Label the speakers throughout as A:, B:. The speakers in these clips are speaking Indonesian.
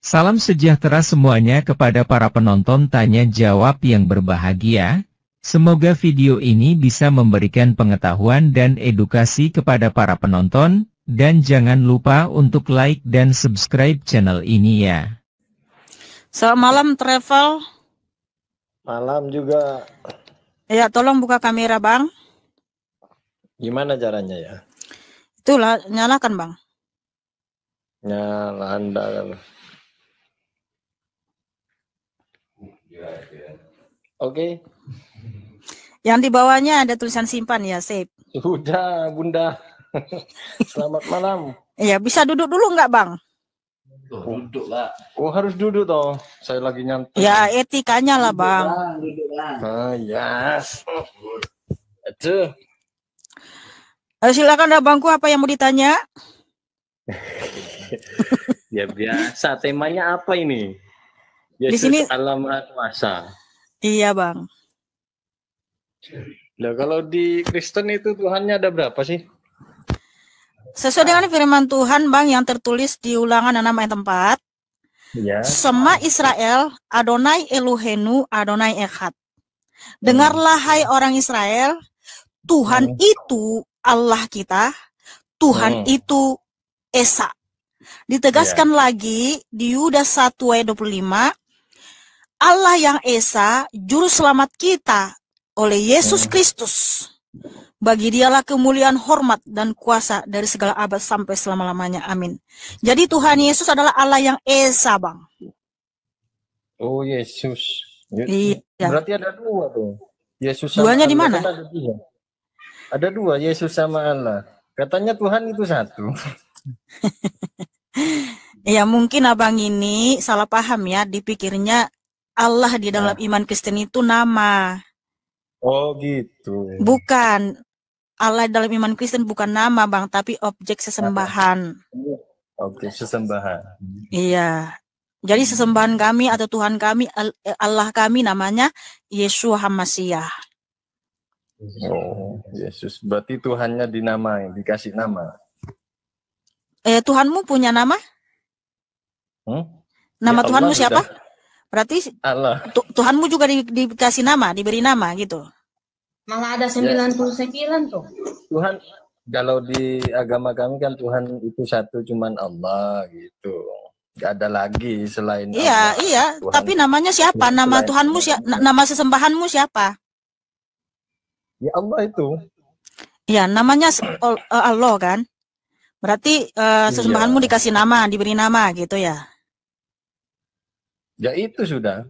A: Salam sejahtera semuanya kepada para penonton tanya jawab yang berbahagia. Semoga video ini bisa memberikan pengetahuan dan edukasi kepada para penonton, dan jangan lupa untuk like dan subscribe channel ini ya.
B: Selamat malam Travel.
C: Malam juga.
B: Ya, tolong buka kamera Bang.
C: Gimana caranya ya?
B: Itulah, nyalakan Bang.
C: Nyala Anda kan. Oke.
B: Yang di bawahnya ada tulisan simpan ya, save.
C: Sudah, Bunda. Selamat malam.
B: Iya, bisa duduk dulu nggak Bang?
C: Duduk lah. Oh, harus duduk toh. Saya lagi nyantai.
B: Ya, etikanya lah Bang.
C: Ah, ya. Aduh.
B: Silakan Abangku, apa yang mau ditanya?
C: Ya biasa. Temanya apa ini?
B: Di
C: Yesus
B: sini
C: Allah Maha Kuasa.
B: iya Bang.
C: Nah, kalau di Kristen itu Tuhannya ada berapa sih?
B: Sesuai dengan firman Tuhan Bang yang tertulis di Ulangan 6 ayat 4.
C: Ya.
B: Sema Israel, Adonai Elohenu, Adonai Echad. Dengarlah hai orang Israel, Tuhan itu Allah kita, Tuhan itu Esa. Ditegaskan lagi di Yudas 1 ayat 25, Allah yang Esa, juru selamat kita oleh Yesus Kristus. Bagi dialah kemuliaan, hormat, dan kuasa dari segala abad sampai selama-lamanya. Amin. Jadi Tuhan Yesus adalah Allah yang Esa, Bang.
C: Oh, Yesus.
B: Iya.
C: Berarti ada dua tuh. Yesus sama
B: Duanya di
C: Allah
B: mana?
C: kan ada dua, Yesus sama Allah. Katanya Tuhan itu satu.
B: Ya mungkin abang ini salah paham ya, dipikirnya Allah di dalam iman Kristen itu nama.
C: Oh gitu.
B: Bukan. Allah dalam iman Kristen bukan nama Bang, tapi objek sesembahan.
C: Objek sesembahan.
B: Iya. Jadi sesembahan kami atau Tuhan kami, Allah kami namanya Yeshua HaMashiach.
C: Oh, Yesus. Berarti Tuhannya dinamai, dikasih nama.
B: Tuhanmu punya nama? Nama
C: Ya,
B: Tuhanmu
C: Allah
B: siapa?
C: sudah.
B: Berarti
C: Allah.
B: Tuhanmu juga dikasih nama, diberi nama gitu.
D: Malah ada 99 tuh.
C: Tuhan, kalau di agama kami kan Tuhan itu satu, cuman Allah gitu. Gak ada lagi selain
B: Iya,
C: Allah.
B: iya.
C: Tuhan.
B: Tapi namanya siapa? Nama Tuhanmu siapa? Nama sesembahanmu siapa?
C: Ya Allah itu.
B: Iya, namanya Allah kan. Berarti sesembahanmu dikasih nama, diberi nama gitu ya.
C: Ya itu sudah.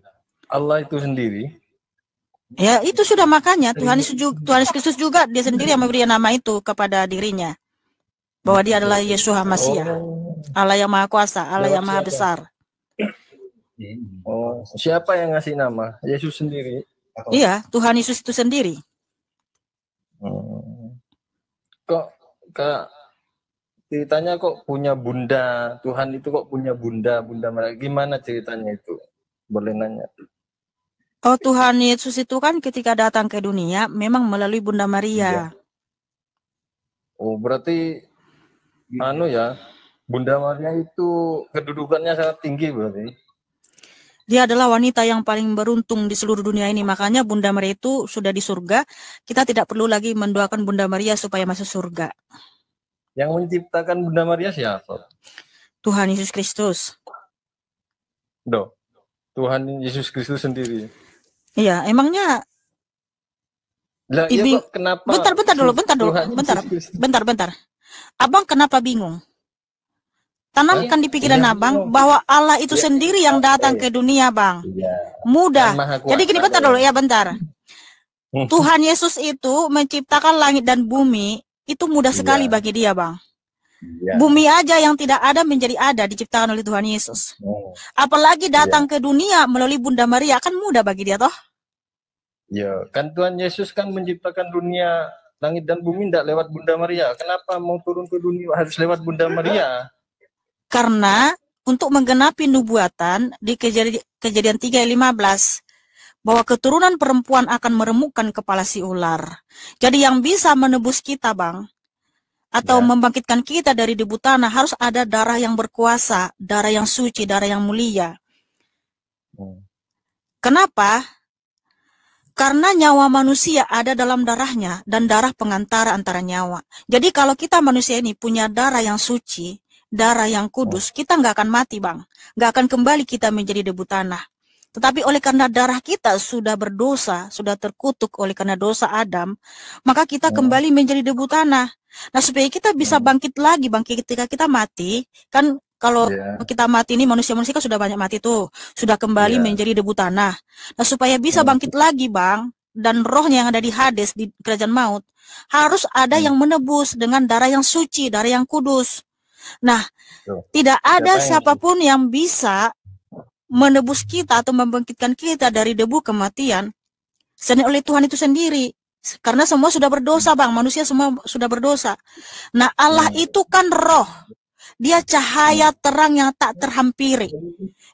C: Allah itu sendiri.
B: Ya itu sudah, makanya Tuhan Yesus Kristus juga dia sendiri yang memberi nama itu kepada dirinya. Bahwa dia adalah Yeshua HaMashiach. Allah yang Maha Kuasa, Allah yang Maha Besar.
C: Oh, siapa yang ngasih nama? Yesus sendiri.
B: Iya, Tuhan Yesus itu sendiri.
C: Kok Kak, ceritanya kok punya bunda? Tuhan itu kok punya bunda mereka? Gimana ceritanya itu? Boleh nanya?
B: Oh, Tuhan Yesus itu kan ketika datang ke dunia memang melalui Bunda Maria.
C: Oh, berarti ya, Bunda Maria itu kedudukannya sangat tinggi berarti.
B: Dia adalah wanita yang paling beruntung di seluruh dunia ini. Makanya Bunda Maria itu sudah di surga. Kita tidak perlu lagi mendoakan Bunda Maria supaya masuk surga.
C: Yang menciptakan Bunda Maria siapa?
B: Tuhan Yesus Kristus.
C: Tuhan Yesus Kristus sendiri.
B: Iya, emangnya
C: Lah, iya kok kenapa?
B: Bentar. Abang kenapa bingung? Tanamkan di pikiran abang bahwa Allah itu sendiri yang datang ke dunia, Bang. Mudah. Jadi gini, bentar. Tuhan Yesus itu menciptakan langit dan bumi, itu mudah sekali bagi dia, Bang. Bumi aja yang tidak ada menjadi ada, diciptakan oleh Tuhan Yesus. Apalagi datang ke dunia melalui Bunda Maria, kan mudah bagi dia toh.
C: Ya, kan Tuhan Yesus kan menciptakan dunia, langit dan bumi tidak lewat Bunda Maria. Kenapa mau turun ke dunia harus lewat Bunda Maria?
B: Karena untuk menggenapi nubuatan di Kejadian 3:15 bahwa keturunan perempuan akan meremukkan kepala si ular. Jadi yang bisa menebus kita, Bang, atau
C: Ya.
B: membangkitkan kita dari debu tanah, harus ada darah yang berkuasa, darah yang suci, darah yang mulia. Kenapa? Karena nyawa manusia ada dalam darahnya dan darah pengantara antara nyawa. Jadi kalau kita manusia ini punya darah yang suci, darah yang kudus, kita nggak akan mati, Bang. Nggak akan kembali kita menjadi debu tanah. Tetapi oleh karena darah kita sudah berdosa, sudah terkutuk oleh karena dosa Adam, maka kita kembali menjadi debu tanah. Nah, supaya kita bisa bangkit lagi, Bang, ketika kita mati, kan kalau kita mati ini, manusia-manusia kan sudah banyak mati tuh, sudah kembali menjadi debu tanah. Nah, supaya bisa bangkit lagi, Bang, dan rohnya yang ada di Hades, di kerajaan maut, harus ada yang menebus dengan darah yang suci, darah yang kudus. Nah, tidak ada siapapun yang bisa menebus kita atau membangkitkan kita dari debu kematian selain oleh Tuhan itu sendiri. Karena semua sudah berdosa, Bang. Manusia semua sudah berdosa. Nah, Allah itu kan roh. Dia cahaya terang yang tak terhampiri.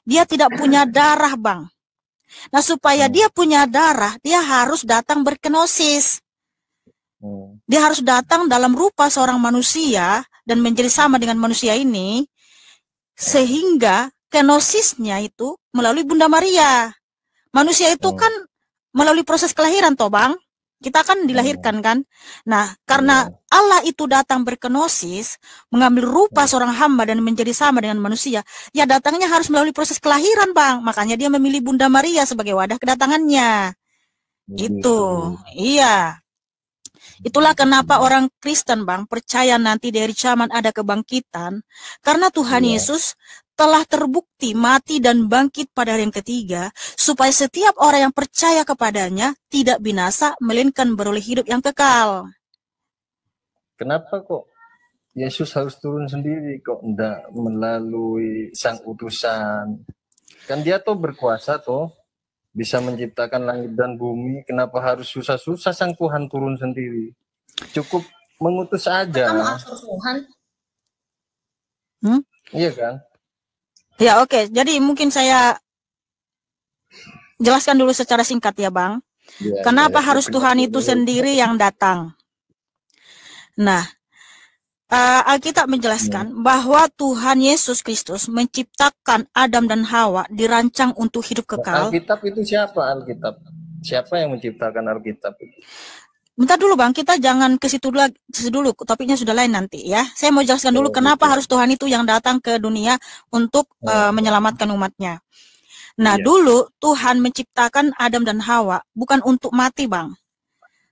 B: Dia tidak punya darah, Bang. Nah, supaya dia punya darah, dia harus datang berkenosis. Dia harus datang dalam rupa seorang manusia dan menjadi sama dengan manusia ini, sehingga kenosisnya itu melalui Bunda Maria. Manusia itu kan melalui proses kelahiran, toh, Bang. Kita kan dilahirkan, kan? Nah, karena Allah itu datang berkenosis, mengambil rupa seorang hamba dan menjadi sama dengan manusia, ya datangnya harus melalui proses kelahiran, Bang. Makanya dia memilih Bunda Maria sebagai wadah kedatangannya. Itu, iya. Itulah kenapa orang Kristen, Bang, percaya nanti dari zaman ada kebangkitan, karena Tuhan Yesus telah terbukti mati dan bangkit pada hari yang ketiga, supaya setiap orang yang percaya kepadanya tidak binasa, melainkan beroleh hidup yang kekal.
C: Kenapa kok Yesus harus turun sendiri, kok enggak melalui sang utusan? Kan dia tuh berkuasa tuh, bisa menciptakan langit dan bumi. Kenapa harus susah-susah sang Tuhan turun sendiri? Cukup mengutus aja.
D: Kamu atur Tuhan.
C: Iya kan?
B: Ya, oke. Jadi mungkin saya jelaskan dulu secara singkat ya, Bang. Kenapa harus Tuhan itu sendiri yang datang? Nah, Alkitab menjelaskan bahwa Tuhan Yesus Kristus menciptakan Adam dan Hawa dirancang untuk hidup kekal.
C: Alkitab itu siapa? Alkitab siapa yang menciptakan Alkitab itu?
B: Bentar dulu, Bang, kita jangan ke situ dulu, topiknya sudah lain nanti ya. Saya mau jelaskan dulu kenapa harus Tuhan itu yang datang ke dunia untuk menyelamatkan umatnya. Nah, dulu Tuhan menciptakan Adam dan Hawa bukan untuk mati, Bang.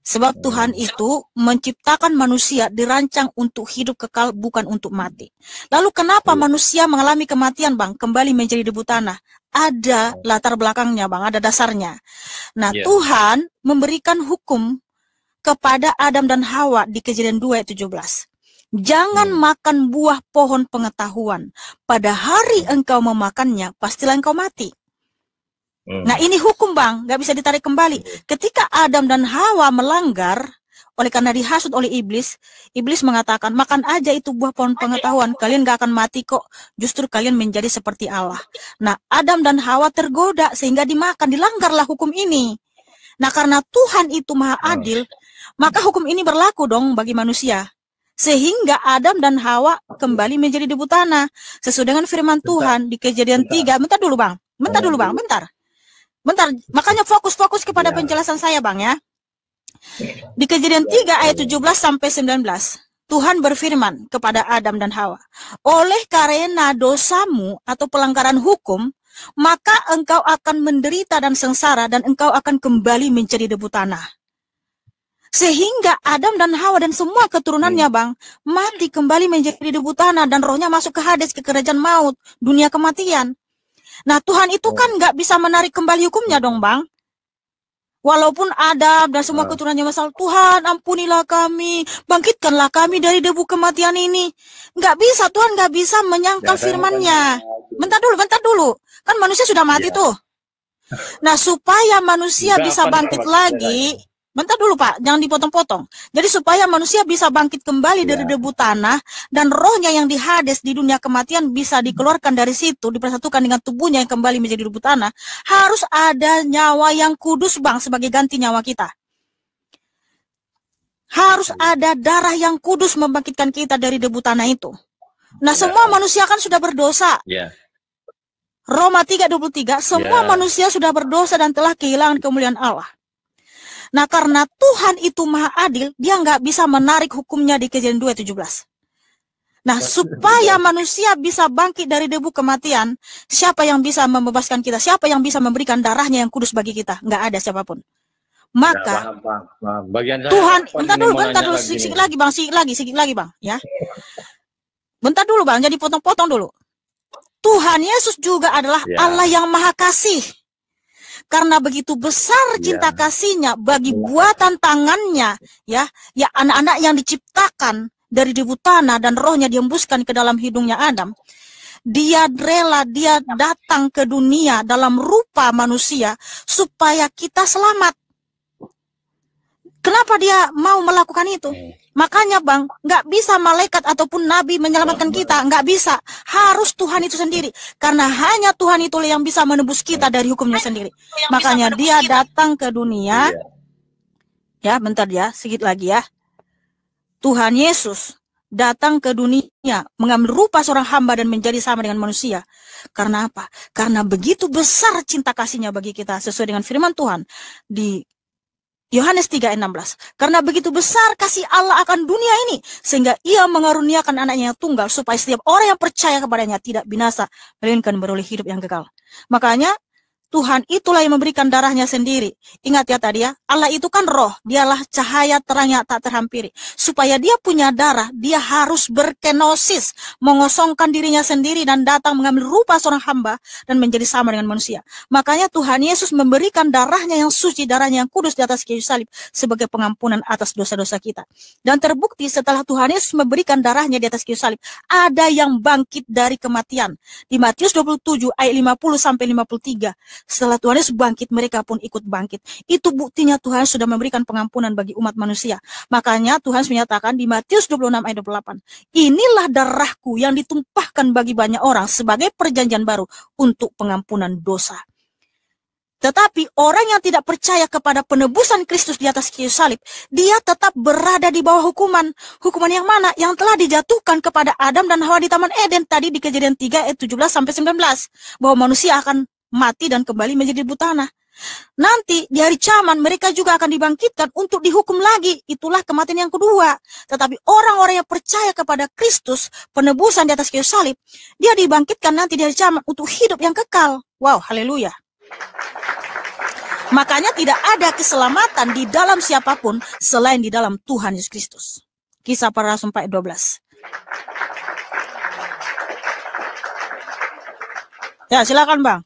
B: Sebab Tuhan itu menciptakan manusia dirancang untuk hidup kekal, bukan untuk mati. Lalu kenapa manusia mengalami kematian, Bang? Kembali menjadi debu tanah. Ada latar belakangnya, Bang, ada dasarnya. Nah, Tuhan memberikan hukum kepada Adam dan Hawa di Kejadian 2 ayat 17. Jangan makan buah pohon pengetahuan. Pada hari engkau memakannya, pastilah engkau mati. Nah, ini hukum, Bang, nggak bisa ditarik kembali. Ketika Adam dan Hawa melanggar, oleh karena dihasut oleh iblis, iblis mengatakan, makan aja itu buah pohon pengetahuan, kalian nggak akan mati kok, justru kalian menjadi seperti Allah. Nah, Adam dan Hawa tergoda sehingga dimakan, dilanggarlah hukum ini. Nah, karena Tuhan itu maha adil, maka hukum ini berlaku dong bagi manusia. Sehingga Adam dan Hawa kembali menjadi debu tanah. Sesuai dengan firman Tuhan di Kejadian 3. Bentar dulu, Bang. Bentar. Makanya fokus kepada penjelasan saya, Bang, ya. Di Kejadian 3 ayat 17 sampai 19. Tuhan berfirman kepada Adam dan Hawa, oleh karena dosamu atau pelanggaran hukum, maka engkau akan menderita dan sengsara dan engkau akan kembali menjadi debu tanah. Sehingga Adam dan Hawa dan semua keturunannya, Bang, mati kembali menjadi debu tanah dan rohnya masuk ke Hades, ke kerajaan maut, dunia kematian. Nah, Tuhan itu kan nggak bisa menarik kembali hukumnya dong, Bang. Walaupun Adam dan semua keturunannya masalah, Tuhan ampunilah kami, bangkitkanlah kami dari debu kematian ini. Nggak bisa, Tuhan nggak bisa menyangkal firman-Nya. Bentar dulu. Kan manusia sudah mati tuh. Nah, supaya manusia bisa bangkit lagi, bentar dulu, Pak, jangan dipotong-potong. Jadi supaya manusia bisa bangkit kembali dari debu tanah dan rohnya yang di Hades di dunia kematian bisa dikeluarkan dari situ, dipersatukan dengan tubuhnya yang kembali menjadi debu tanah, harus ada nyawa yang kudus, Bang, sebagai ganti nyawa kita. Harus ada darah yang kudus membangkitkan kita dari debu tanah itu. Nah, semua manusia kan sudah berdosa. Roma 3:23, semua manusia sudah berdosa dan telah kehilangan kemuliaan Allah. Nah, karena Tuhan itu maha adil, dia nggak bisa menarik hukumnya di Kejadian 2:17. Nah, supaya manusia bisa bangkit dari debu kematian, siapa yang bisa membebaskan kita? Siapa yang bisa memberikan darahnya yang kudus bagi kita? Nggak ada siapapun. Maka Tuhan, bentar dulu, sedikit lagi bang, ya. Bentar dulu bang, jadi potong-potong dulu. Tuhan Yesus juga adalah Allah yang maha kasih. Karena begitu besar cinta kasihnya bagi buatan tangannya, ya anak-anak yang diciptakan dari debu tanah dan rohnya dihembuskan ke dalam hidungnya Adam. Dia rela, dia datang ke dunia dalam rupa manusia supaya kita selamat. Kenapa dia mau melakukan itu? Makanya bang, nggak bisa malaikat ataupun nabi menyelamatkan kita, nggak bisa. Harus Tuhan itu sendiri. Karena hanya Tuhan itu yang bisa menebus kita dari hukumnya sendiri. Makanya dia datang ke dunia. Ya, bentar ya, sedikit lagi ya. Tuhan Yesus datang ke dunia, mengambil rupa seorang hamba dan menjadi sama dengan manusia. Karena apa? Karena begitu besar cinta kasihnya bagi kita, sesuai dengan firman Tuhan di Yohanes 3:16. Karena begitu besar kasih Allah akan dunia ini, sehingga ia mengaruniakan anaknya yang tunggal, supaya setiap orang yang percaya kepadanya tidak binasa, melainkan beroleh hidup yang kekal. Makanya Tuhan itulah yang memberikan darahnya sendiri. Ingat ya tadi ya, Allah itu kan roh, dialah cahaya terang yang tak terhampiri. Supaya dia punya darah, dia harus berkenosis, mengosongkan dirinya sendiri dan datang mengambil rupa seorang hamba dan menjadi sama dengan manusia. Makanya Tuhan Yesus memberikan darahnya yang suci, darahnya yang kudus di atas kayu salib sebagai pengampunan atas dosa-dosa kita. Dan terbukti setelah Tuhan Yesus memberikan darahnya di atas kayu salib, ada yang bangkit dari kematian. Di Matius 27 ayat 50 sampai 53. Setelah Tuhan Yesus bangkit, mereka pun ikut bangkit. Itu buktinya Tuhan sudah memberikan pengampunan bagi umat manusia. Makanya Tuhan menyatakan di Matius 26 ayat 28, inilah darahku yang ditumpahkan bagi banyak orang sebagai perjanjian baru untuk pengampunan dosa. Tetapi orang yang tidak percaya kepada penebusan Kristus di atas kayu salib, dia tetap berada di bawah hukuman. Hukuman yang mana? Yang telah dijatuhkan kepada Adam dan Hawa di Taman Eden tadi di Kejadian 3 ayat 17 sampai 19. Bahwa manusia akan mati dan kembali menjadi debu tanah. Nanti di hari kiamat mereka juga akan dibangkitkan untuk dihukum lagi. Itulah kematian yang kedua. Tetapi orang-orang yang percaya kepada Kristus, penebusan di atas kayu salib, dia dibangkitkan nanti di hari kiamat untuk hidup yang kekal. Wow, haleluya. Makanya tidak ada keselamatan di dalam siapapun selain di dalam Tuhan Yesus Kristus. Kisah Para Rasul 4:12. Ya, silakan Bang.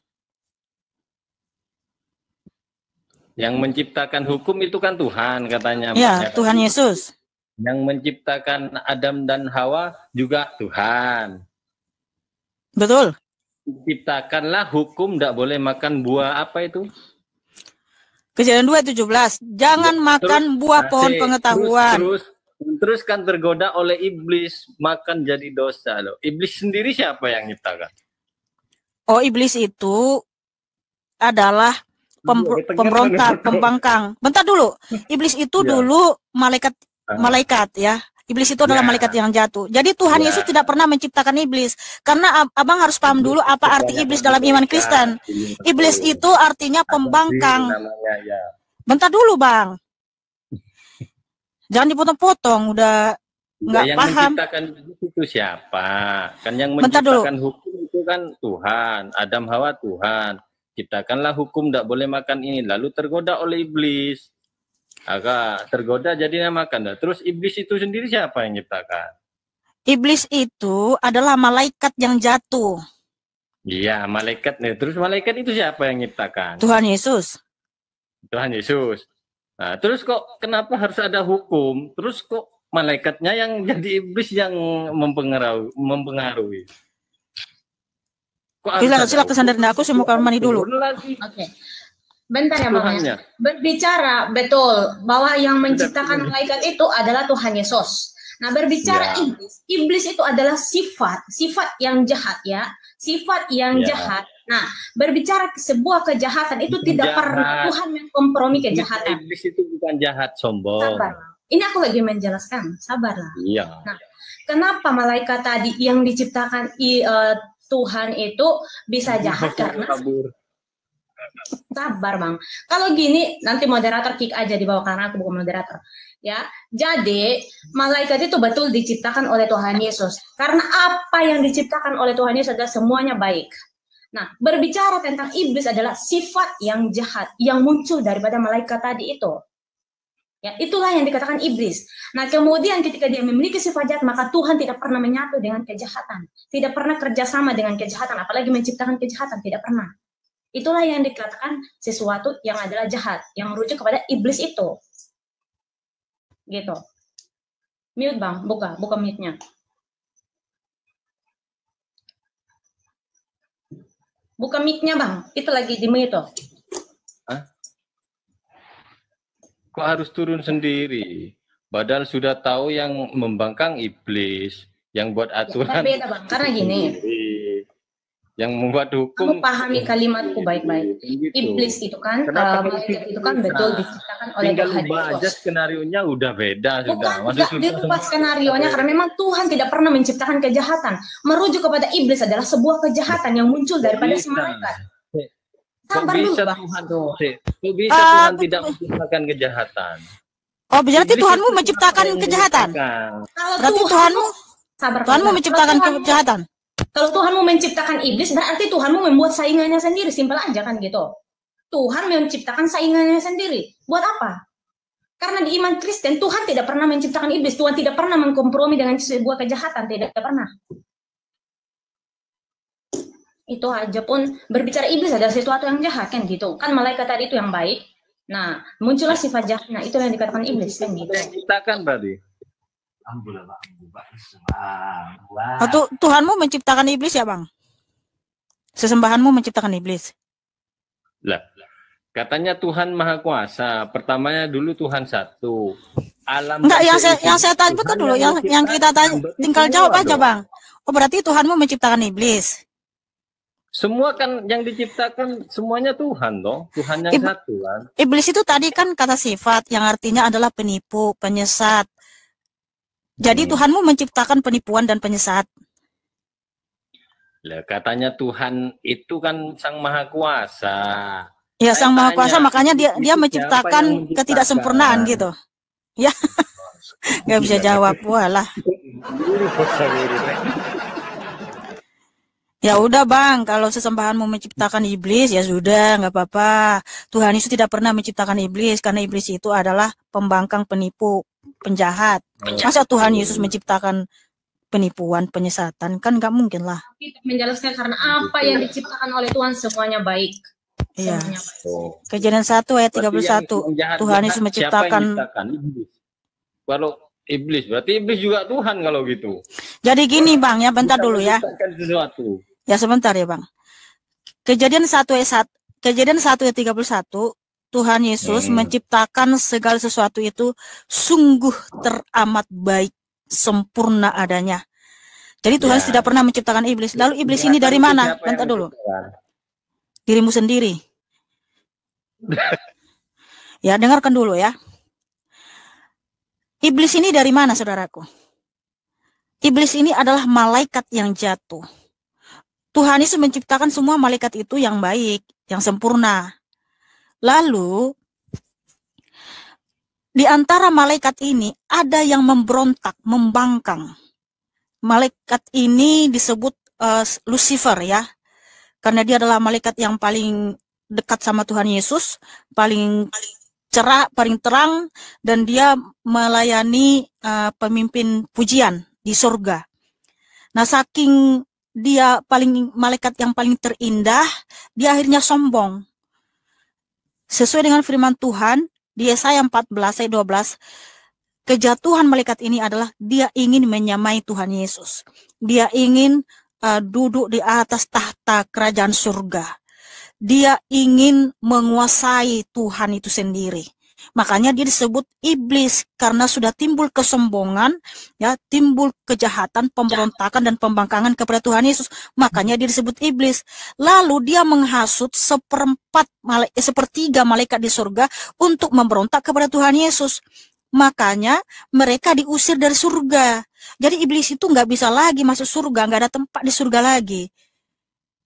E: Yang menciptakan hukum itu kan Tuhan katanya.
B: Ya, Tuhan Yesus.
E: Yang menciptakan Adam dan Hawa juga Tuhan.
B: Betul.
E: Ciptakanlah hukum tidak boleh makan buah apa itu?
B: Kejadian 2:17. Jangan makan buah pohon pengetahuan.
E: Terus kan tergoda oleh iblis, makan jadi dosa loh. Iblis sendiri siapa yang nyiptakan?
B: Oh, iblis itu adalah pemberontak, pembangkang. Bentar dulu. Iblis itu dulu malaikat ya. Iblis itu adalah malaikat yang jatuh. Jadi Tuhan Yesus tidak pernah menciptakan iblis. Karena abang harus paham dulu apa arti iblis dalam iman Kristen. Iblis itu artinya pembangkang. Bentar dulu Bang. Jangan dipotong-potong. Udah nggak paham.
E: Yang menciptakan itu siapa? Kan yang menciptakan hukum itu kan Tuhan. Adam Hawa Tuhan. Ciptakanlah hukum tidak boleh makan ini, lalu tergoda oleh iblis. Agak tergoda jadinya makan. Terus iblis itu sendiri siapa yang ciptakan?
B: Iblis itu adalah malaikat yang jatuh.
E: Iya, malaikat nih. Terus malaikat itu siapa yang ciptakan?
B: Tuhan Yesus.
E: Tuhan Yesus. Nah, terus kok kenapa harus ada hukum? Terus kok malaikatnya yang jadi iblis yang mempengaruhi?
B: Silakan sandarin aku, saya mau kamar mandi dulu.
D: Oke. Bentar ya Bang ya. Berbicara betul bahwa yang menciptakan malaikat itu adalah Tuhan Yesus. Nah, berbicara iblis itu adalah sifat yang jahat ya. Sifat yang jahat. Nah, berbicara sebuah kejahatan itu tidak pernah Tuhan memkompromi kejahatan.
E: Iblis itu bukan jahat, sombong.
D: Ini aku lagi menjelaskan, sabarlah.
E: Iya.
D: Nah, kenapa malaikat tadi yang diciptakan Tuhan itu bisa jahat karena sabar Bang. Kalau gini nanti moderator kick aja di bawah karena aku bukan moderator. Ya, jadi malaikat itu betul diciptakan oleh Tuhan Yesus. Karena apa yang diciptakan oleh Tuhan Yesus adalah semuanya baik. Nah, berbicara tentang iblis adalah sifat yang jahat yang muncul daripada malaikat tadi itu. Ya, itulah yang dikatakan iblis. Nah, kemudian ketika dia memiliki sifat jahat, maka Tuhan tidak pernah menyatu dengan kejahatan. Tidak pernah kerjasama dengan kejahatan, apalagi menciptakan kejahatan, tidak pernah. Itulah yang dikatakan sesuatu yang adalah jahat, yang merujuk kepada iblis itu. Gitu. Mute Bang, buka mute-nya. Buka mic-nya Bang, itu lagi di mute tuh.
E: Kok harus turun sendiri? Padahal sudah tahu yang membangkang iblis, yang buat aturan.
D: Ya, beda Bang, karena gini.
E: Yang membuat hukum.
D: Kamu pahami kalimatku baik-baik. Gitu. Iblis itu kan, malaikat itu kan betul diciptakan oleh Tuhan.
E: Tinggal ubah aja skenario-nya udah beda.
D: Bukan, tidak dirubah skenario-nya karena memang Tuhan tidak pernah menciptakan kejahatan. Merujuk kepada iblis adalah sebuah kejahatan yang muncul daripada si malaikat.
E: Kok bisa Tuhan Tuhan tidak menciptakan kejahatan?
B: Oh, berarti Tuhanmu menciptakan kejahatan? Berarti Tuhanmu menciptakan kejahatan?
D: Kalau Tuhanmu menciptakan iblis, berarti Tuhanmu membuat saingannya sendiri. Simpel aja kan gitu. Tuhan menciptakan saingannya sendiri. Buat apa? Karena di iman Kristen, Tuhan tidak pernah menciptakan iblis. Tuhan tidak pernah mengkompromi dengan sebuah kejahatan. Tidak pernah. Itu aja pun berbicara iblis adalah sesuatu yang jahat kan gitu. Kan malaikat tadi itu yang baik. Nah, muncullah sifat jahat. Nah, itu yang dikatakan iblis kan gitu.
E: Menciptakan berarti.
B: Tuhanmu menciptakan iblis ya Bang? Sesembahanmu menciptakan iblis?
E: Lah, katanya Tuhan Maha Kuasa. Pertamanya dulu Tuhan satu. Alam.
B: Enggak, yang saya tanya betul dulu. Yang kita tanya, tinggal jawab aja Bang. Oh, berarti Tuhanmu menciptakan iblis?
E: Semua kan yang diciptakan semuanya Tuhan dong. Tuhan yang satu kan.
B: Iblis itu tadi kan kata sifat yang artinya adalah penipu, penyesat. Jadi Tuhanmu menciptakan penipuan dan penyesat.
E: Lah katanya Tuhan itu kan Sang Maha Kuasa.
B: Ya, Sang Maha Kuasa, makanya dia menciptakan ketidaksempurnaan gitu. Ya. Nggak bisa jawab, walah. Ya udah Bang, kalau sesembahanmu menciptakan iblis, ya sudah, nggak apa-apa. Tuhan Yesus tidak pernah menciptakan iblis, karena iblis itu adalah pembangkang, penipu, penjahat. Masa Tuhan Yesus menciptakan penipuan, penyesatan? Kan nggak mungkin lah.
D: Menjelaskan karena apa yang diciptakan oleh Tuhan semuanya baik.
B: Iya. Kejadian 1 ayat 31. Tuhan Yesus menciptakan.
E: Kalau iblis, berarti iblis juga Tuhan kalau gitu.
B: Jadi gini Bang, ya bentar dulu ya. Ya sebentar ya Bang. Kejadian 1 ayat 31, Tuhan Yesus menciptakan segala sesuatu itu sungguh teramat baik, sempurna adanya. Jadi Tuhan tidak pernah menciptakan iblis. Lalu iblis ini dari mana? Bentar dulu. Dirimu sendiri. Ya, dengarkan dulu ya. Iblis ini dari mana, saudaraku? Iblis ini adalah malaikat yang jatuh. Tuhan Yesus menciptakan semua malaikat itu yang baik, yang sempurna. Lalu, di antara malaikat ini ada yang memberontak, membangkang. Malaikat ini disebut Lucifer ya. Karena dia adalah malaikat yang paling dekat sama Tuhan Yesus, paling cerah, paling terang, dan dia melayani pemimpin pujian di surga. Nah, saking dia malaikat yang paling terindah, dia akhirnya sombong. Sesuai dengan firman Tuhan di Yesaya 14 ayat 12, kejatuhan malaikat ini adalah dia ingin menyamai Tuhan Yesus. Dia ingin duduk di atas tahta kerajaan surga. Dia ingin menguasai Tuhan itu sendiri. Makanya dia disebut iblis karena sudah timbul kesombongan, ya, timbul kejahatan, pemberontakan dan pembangkangan kepada Tuhan Yesus. Makanya dia disebut iblis. Lalu dia menghasut sepertiga malaikat di surga untuk memberontak kepada Tuhan Yesus. makanya mereka diusir dari surga. Jadi iblis itu nggak bisa lagi masuk surga, nggak ada tempat di surga lagi.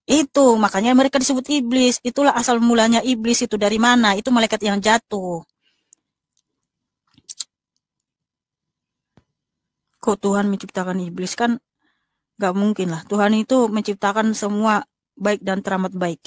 B: Itu makanya mereka disebut iblis. Itulah asal mulanya iblis itu dari mana? Itu malaikat yang jatuh. Kok Tuhan menciptakan iblis? Kan nggak mungkin lah. Tuhan itu menciptakan semua baik dan teramat baik.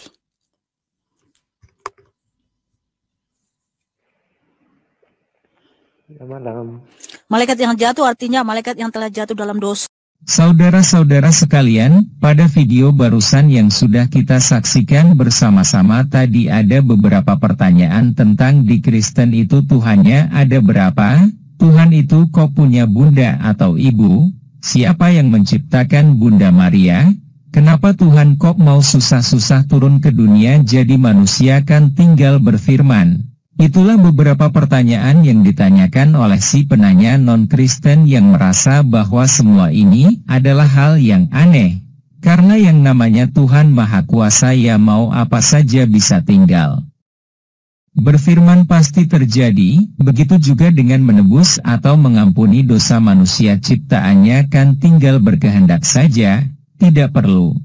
B: Malaikat yang jatuh artinya malaikat yang telah jatuh dalam dosa.
A: Saudara-saudara sekalian, pada video barusan yang sudah kita saksikan bersama-sama tadi ada beberapa pertanyaan tentang di Kristen itu Tuhannya ada berapa? Tuhan itu kok punya bunda atau ibu? Siapa yang menciptakan Bunda Maria? Kenapa Tuhan kok mau susah-susah turun ke dunia jadi manusia kan tinggal berfirman? Itulah beberapa pertanyaan yang ditanyakan oleh si penanya non-Kristen yang merasa bahwa semua ini adalah hal yang aneh. Karena yang namanya Tuhan Maha Kuasa ya mau apa saja bisa tinggal berfirman pasti terjadi, begitu juga dengan menebus atau mengampuni dosa manusia ciptaannya kan tinggal berkehendak saja, tidak perlu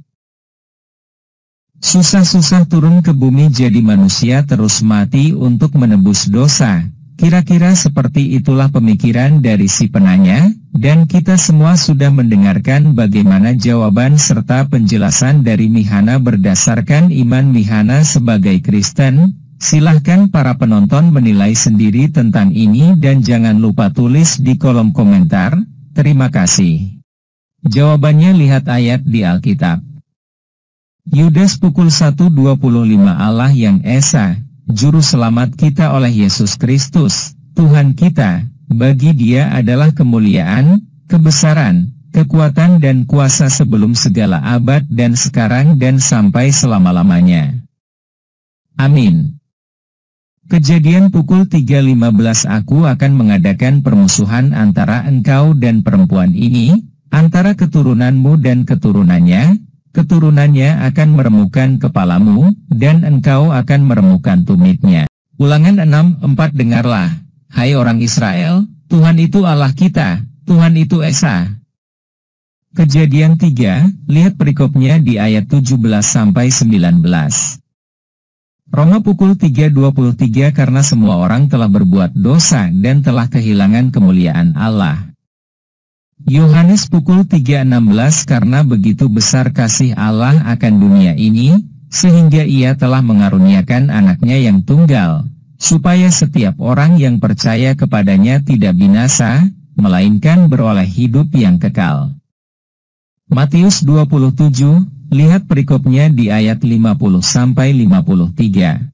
A: susah-susah turun ke bumi jadi manusia terus mati untuk menebus dosa. Kira-kira seperti itulah pemikiran dari si penanya, dan kita semua sudah mendengarkan bagaimana jawaban serta penjelasan dari Mihana berdasarkan iman Mihana sebagai Kristen. Silahkan para penonton menilai sendiri tentang ini dan jangan lupa tulis di kolom komentar. Terima kasih. Jawabannya lihat ayat di Alkitab. Yudas pukul 1:25 Allah yang Esa, Juru Selamat kita oleh Yesus Kristus, Tuhan kita, bagi Dia adalah kemuliaan, kebesaran, kekuatan dan kuasa sebelum segala abad dan sekarang dan sampai selama-lamanya. Amin. Kejadian pukul 3:15 Aku akan mengadakan permusuhan antara engkau dan perempuan ini, antara keturunanmu dan keturunannya. Keturunannya akan meremukkan kepalamu, dan engkau akan meremukkan tumitnya. Ulangan 6:4 Dengarlah, hai orang Israel, Tuhan itu Allah kita, Tuhan itu Esa. Kejadian 3, lihat perikopnya di ayat 17-19. Roma pukul 3:23 Karena semua orang telah berbuat dosa dan telah kehilangan kemuliaan Allah. Yohanes pukul 3:16 Karena begitu besar kasih Allah akan dunia ini, sehingga Ia telah mengaruniakan anaknya yang tunggal, supaya setiap orang yang percaya kepadanya tidak binasa, melainkan beroleh hidup yang kekal. Matius 27, lihat perikopnya di ayat 50-53.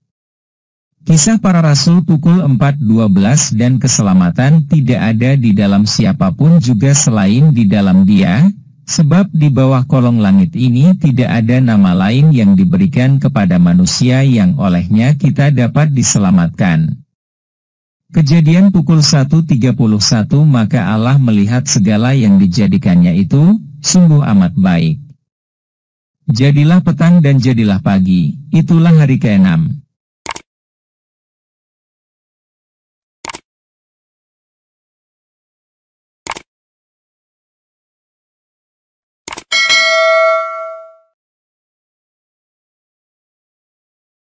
A: Kisah para Rasul pukul 4:12 Dan keselamatan tidak ada di dalam siapapun juga selain di dalam Dia, sebab di bawah kolong langit ini tidak ada nama lain yang diberikan kepada manusia yang olehnya kita dapat diselamatkan. Kejadian pukul 1:31 Maka Allah melihat segala yang dijadikannya itu, sungguh amat baik. Jadilah petang dan jadilah pagi, itulah hari ke-6.